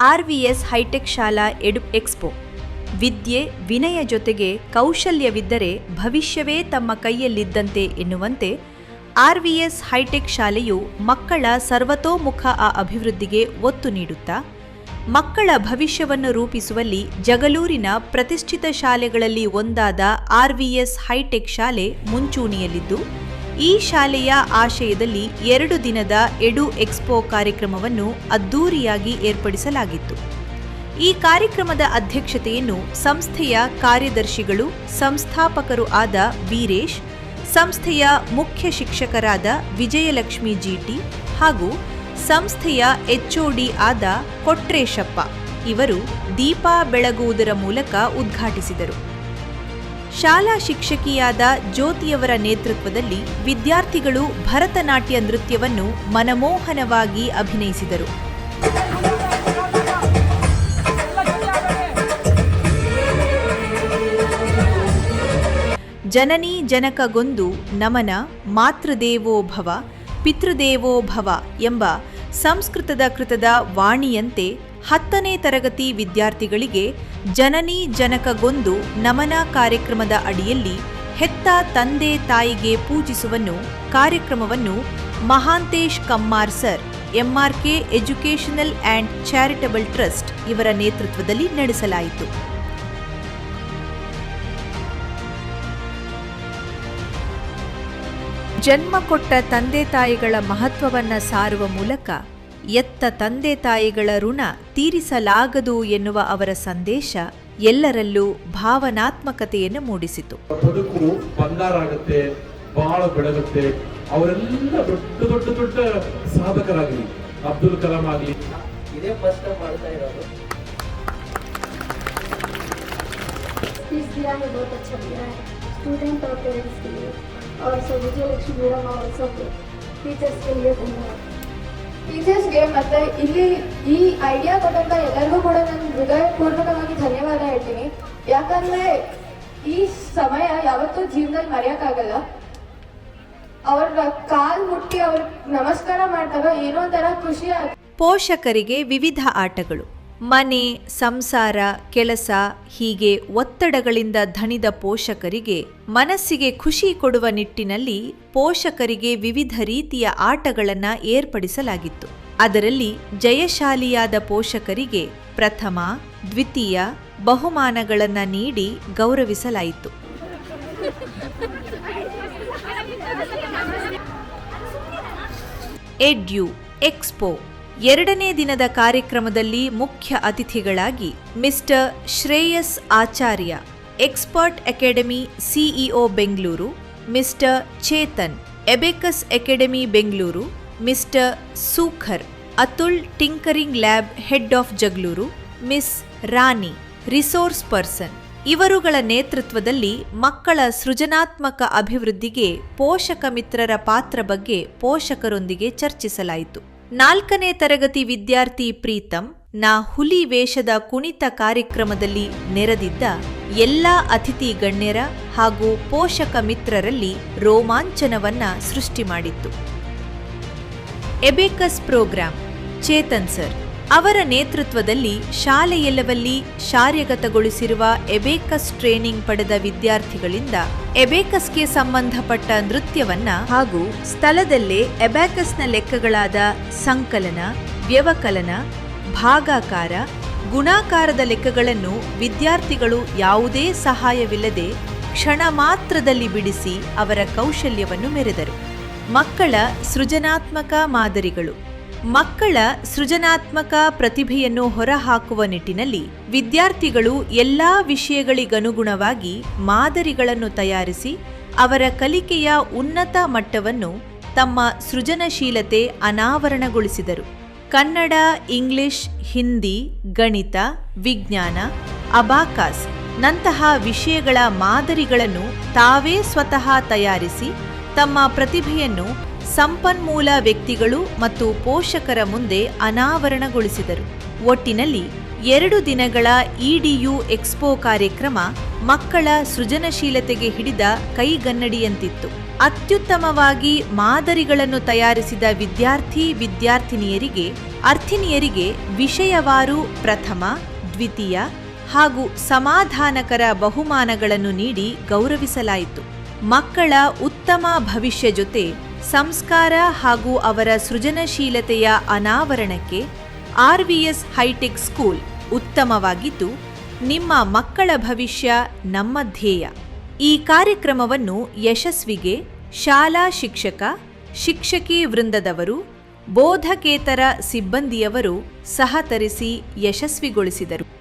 RVS high tech ಶಾಲಾ ಎಡು expo. ವಿದ್ಯೆ ವಿನಯ ಜೊತೆಗೆ ಕೌಶಲ್ಯವಿದ್ದರೆ ಭವಿಷ್ಯವೇ ತಮ್ಮ ಕೈಯಲ್ಲಿದ್ದಂತೆ ಎನ್ನುವಂತೆ RVS ಹೈಟೆಕ್ ಶಾಲೆಯು ಮಕ್ಕಳ ಸರ್ವತೋಮುಖ ಅಭಿವೃದ್ಧಿಗೆ ಒತ್ತು ನೀಡುತ್ತಾ ಮಕ್ಕಳ ಭವಿಷ್ಯವನ್ನು ರೂಪಿಸುವಲ್ಲಿ ಜಗಳೂರಿನ ಪ್ರತಿಷ್ಠಿತ ಶಾಲೆಗಳಲ್ಲಿ ಒಂದಾದ RVS ಹೈಟೆಕ್ ಶಾಲೆ ಮುಂಚೂಣಿಯಲ್ಲಿದ್ದು, ಈ ಶಾಲೆಯ ಆಶಯದಲ್ಲಿ 2 ದಿನದ ಎಡು ಎಕ್ಸ್ಪೋ ಕಾರ್ಯಕ್ರಮವನ್ನು ಅದ್ದೂರಿಯಾಗಿ ಏರ್ಪಡಿಸಲಾಗಿತ್ತು. ಈ ಕಾರ್ಯಕ್ರಮದ ಅಧ್ಯಕ್ಷತೆಯನ್ನು ಸಂಸ್ಥೆಯ ಕಾರ್ಯದರ್ಶಿಗಳು, ಸಂಸ್ಥಾಪಕರು ಆದ ವೀರೇಶ್, ಸಂಸ್ಥೆಯ ಮುಖ್ಯ ಶಿಕ್ಷಕರಾದ ವಿಜಯಲಕ್ಷ್ಮಿ ಜಿಟಿ ಹಾಗೂ ಸಂಸ್ಥೆಯ HOD ಆದ ಕೊಟ್ರೇಶಪ್ಪ ಇವರು ದೀಪ ಬೆಳಗುವುದರ ಮೂಲಕ ಉದ್ಘಾಟಿಸಿದರು. ಶಾಲಾ ಶಿಕ್ಷಕಿಯಾದ ಜ್ಯೋತಿಯವರ ನೇತೃತ್ವದಲ್ಲಿ ವಿದ್ಯಾರ್ಥಿಗಳು ಭರತನಾಟ್ಯ ನೃತ್ಯವನ್ನು ಮನಮೋಹನವಾಗಿ ಅಭಿನಯಿಸಿದರು. ಜನನಿ ಜನಕಗೊಂದು ನಮನ, ಮಾತೃದೇವೋ ಭವ, ಪಿತೃದೇವೋ ಭವ ಎಂಬ ಸಂಸ್ಕೃತದ ಕೃತದ ವಾಣಿಯಂತೆ 10ನೇ ತರಗತಿ ವಿದ್ಯಾರ್ಥಿಗಳಿಗೆ ಜನನಿ ಜನಕಗೊಂದು ನಮನ ಕಾರ್ಯಕ್ರಮದ ಅಡಿಯಲ್ಲಿ ಹೆತ್ತ ತಂದೆ ತಾಯಿಗೆ ಪೂಜಿಸುವನ್ನು ಕಾರ್ಯಕ್ರಮವನ್ನು Mahantesh Kammar sir, MRK educational and charitable trust ಇವರ ನೇತೃತ್ವದಲ್ಲಿ ನಡೆಸಲಾಯಿತು. ಜನ್ಮ ಕೊಟ್ಟ ತಂದೆ ತಾಯಿಗಳ ಮಹತ್ವವನ್ನು ಸಾರುವ ಮೂಲಕ ಎತ್ತ ತಂದೆ ತಾಯಿಗಳ ಋಣ ತೀರಿಸಲಾಗದು ಎನ್ನುವ ಅವರ ಸಂದೇಶ ಎಲ್ಲರಲ್ಲೂ ಭಾವನಾತ್ಮಕತೆಯನ್ನು ಮೂಡಿಸಿತು. ಬದುಕು ಬಂಗಾರಾಗುತ್ತೆ, ಬಹಳ ಬೆಳಗುತ್ತೆ. ಅವರೆಲ್ಲ ದೊಡ್ಡ ದೊಡ್ಡ ದೊಡ್ಡ ಸಾಧಕರಾಗಲಿ, ಅಬ್ದುಲ್ ಕಲಾಂ ಆಗಲಿ. ಇದೇ ಫಸ್ಟ್ ಟೈಮ್ ಮಾಡ್ತಾ ಇರೋದು. स्टूडेंट और पेरेंट्स के लिए और सब विजयलक्ष्मी मैडम और सब टीचर्स के लिए धन्यवाद. ಟೀಚರ್ಸ್ಗೆ ಮತ್ತೆ ಇಲ್ಲಿ ಈ ಐಡಿಯಾ ಕೊಟ್ಟಂತ ಎಲ್ಲರಿಗೂ ಕೂಡ ನಾನು ಹೃದಯಪೂರ್ವಕವಾಗಿ ಧನ್ಯವಾದ ಹೇಳ್ತೀನಿ. ಯಾಕಂದ್ರೆ ಈ ಸಮಯ ಯಾವತ್ತೂ ಜೀವನದಲ್ಲಿ ಮರೆಯೋಕ್ಕಾಗಲ್ಲ. ಅವ್ರ ಕಾಲ್ ಮುಟ್ಟಿ ಅವ್ರ ನಮಸ್ಕಾರ ಮಾಡಿದಾಗ ಏನೋ ಒಂಥರ ಖುಷಿ. ಪೋಷಕರಿಗೆ ವಿವಿಧ ಆಟಗಳು, ಮನೆ, ಸಂಸಾರ, ಕೆಲಸ ಹೀಗೆ ಒತ್ತಡಗಳಿಂದ ಧಣಿದ ಪೋಷಕರಿಗೆ ಮನಸ್ಸಿಗೆ ಖುಷಿ ಕೊಡುವ ನಿಟ್ಟಿನಲ್ಲಿ ಪೋಷಕರಿಗೆ ವಿವಿಧ ರೀತಿಯ ಆಟಗಳನ್ನು ಏರ್ಪಡಿಸಲಾಗಿತ್ತು. ಅದರಲ್ಲಿ ಜಯಶಾಲಿಯಾದ ಪೋಷಕರಿಗೆ ಪ್ರಥಮ, ದ್ವಿತೀಯ ಬಹುಮಾನಗಳನ್ನು ನೀಡಿ ಗೌರವಿಸಲಾಯಿತು. ಎಡ್ಯು ಎಕ್ಸ್ಪೋ 2ನೇ ದಿನದ ಕಾರ್ಯಕ್ರಮದಲ್ಲಿ ಮುಖ್ಯ ಅತಿಥಿಗಳಾಗಿ mister Shreyas Acharya, expert academy CEO Bengaluru, mister Chetan, abacus academy Bengaluru, mister Sukhar, Atul tinkering lab head of Jagaluru, miss Rani, resource person ಇವರುಗಳ ನೇತೃತ್ವದಲ್ಲಿ ಮಕ್ಕಳ ಸೃಜನಾತ್ಮಕ ಅಭಿವೃದ್ಧಿಗೆ ಪೋಷಕ ಮಿತ್ರರ ಪಾತ್ರ ಬಗ್ಗೆ ಪೋಷಕರೊಂದಿಗೆ ಚರ್ಚಿಸಲಾಯಿತು. 4ನೇ ತರಗತಿ ವಿದ್ಯಾರ್ಥಿ ಪ್ರೀತಂ ನಾ ಹುಲಿ ವೇಷದ ಕುಣಿತ ಕಾರ್ಯಕ್ರಮದಲ್ಲಿ ನೆರೆದಿದ್ದ ಎಲ್ಲ ಅತಿಥಿ ಗಣ್ಯರ ಹಾಗೂ ಪೋಷಕ ಮಿತ್ರರಲ್ಲಿ ರೋಮಾಂಚನವನ್ನ ಸೃಷ್ಟಿ ಮಾಡಿತ್ತು. ಎಬೆಕಸ್ ಪ್ರೋಗ್ರಾಂ ಚೇತನ್ ಸರ್ ಅವರ ನೇತೃತ್ವದಲ್ಲಿ ಶಾಲೆಯೆಲ್ಲವಲ್ಲಿ ಶಾರ್ಯಗತಗೊಳಿಸಿರುವ ಎಬೆಕಸ್ ಟ್ರೈನಿಂಗ್ ಪಡೆದ ವಿದ್ಯಾರ್ಥಿಗಳಿಂದ ಎಬೆಕಸ್ಗೆ ಸಂಬಂಧಪಟ್ಟ ನೃತ್ಯವನ್ನ ಹಾಗೂ ಸ್ಥಳದಲ್ಲೇ ಎಬಾಕಸ್ನ ಲೆಕ್ಕಗಳಾದ ಸಂಕಲನ, ವ್ಯವಕಲನ, ಭಾಗಾಕಾರ, ಗುಣಾಕಾರದ ಲೆಕ್ಕಗಳನ್ನು ವಿದ್ಯಾರ್ಥಿಗಳು ಯಾವುದೇ ಸಹಾಯವಿಲ್ಲದೆ ಕ್ಷಣ ಮಾತ್ರದಲ್ಲಿ ಬಿಡಿಸಿ ಅವರ ಕೌಶಲ್ಯವನ್ನು ಮೆರೆದರು. ಮಕ್ಕಳ ಸೃಜನಾತ್ಮಕ ಮಾದರಿಗಳು. ಮಕ್ಕಳ ಸೃಜನಾತ್ಮಕ ಪ್ರತಿಭೆಯನ್ನು ಹೊರಹಾಕುವ ನಿಟ್ಟಿನಲ್ಲಿ ವಿದ್ಯಾರ್ಥಿಗಳು ಎಲ್ಲಾ ವಿಷಯಗಳಿಗನುಗುಣವಾಗಿ ಮಾದರಿಗಳನ್ನು ತಯಾರಿಸಿ ಅವರ ಕಲಿಕೆಯ ಉನ್ನತ ಮಟ್ಟವನ್ನು ತಮ್ಮ ಸೃಜನಶೀಲತೆ ಅನಾವರಣಗೊಳಿಸಿದರು. ಕನ್ನಡ, ಇಂಗ್ಲಿಷ್, ಹಿಂದಿ, ಗಣಿತ, ವಿಜ್ಞಾನ, ಅಬಾಕಾಸ್ ನಂತಹ ವಿಷಯಗಳ ಮಾದರಿಗಳನ್ನು ತಾವೇ ಸ್ವತಃ ತಯಾರಿಸಿ ತಮ್ಮ ಪ್ರತಿಭೆಯನ್ನು ಸಂಪನ್ಮೂಲ ವ್ಯಕ್ತಿಗಳು ಮತ್ತು ಪೋಷಕರ ಮುಂದೆ ಅನಾವರಣಗೊಳಿಸಿದರು. ಒಟ್ಟಿನಲ್ಲಿ 2 ದಿನಗಳ EDU ಎಕ್ಸ್ಪೋ ಕಾರ್ಯಕ್ರಮ ಮಕ್ಕಳ ಸೃಜನಶೀಲತೆಗೆ ಹಿಡಿದ ಕೈಗನ್ನಡಿಯಂತಿತ್ತು. ಅತ್ಯುತ್ತಮವಾಗಿ ಮಾದರಿಗಳನ್ನು ತಯಾರಿಸಿದ ಅರ್ಥಿನಿಯರಿಗೆ ವಿಷಯವಾರು ಪ್ರಥಮ, ದ್ವಿತೀಯ ಹಾಗೂ ಸಮಾಧಾನಕರ ಬಹುಮಾನಗಳನ್ನು ನೀಡಿ ಗೌರವಿಸಲಾಯಿತು. ಮಕ್ಕಳ ಉತ್ತಮ ಭವಿಷ್ಯ ಜೊತೆ ಸಂಸ್ಕಾರ ಹಾಗೂ ಅವರ ಸೃಜನಶೀಲತೆಯ ಅನಾವರಣಕ್ಕೆ RVS ಹೈಟೆಕ್ ಸ್ಕೂಲ್ ಉತ್ತಮವಾಗಿದ್ದು, ನಿಮ್ಮ ಮಕ್ಕಳ ಭವಿಷ್ಯ ನಮ್ಮ ಧ್ಯೇಯ. ಈ ಕಾರ್ಯಕ್ರಮವನ್ನು ಯಶಸ್ವಿಗೆ ಶಾಲಾ ಶಿಕ್ಷಕ, ಶಿಕ್ಷಕಿ ವೃಂದದವರು, ಬೋಧಕೇತರ ಸಿಬ್ಬಂದಿಯವರು ಸಹಕರಿಸಿ ಯಶಸ್ವಿಗೊಳಿಸಿದರು.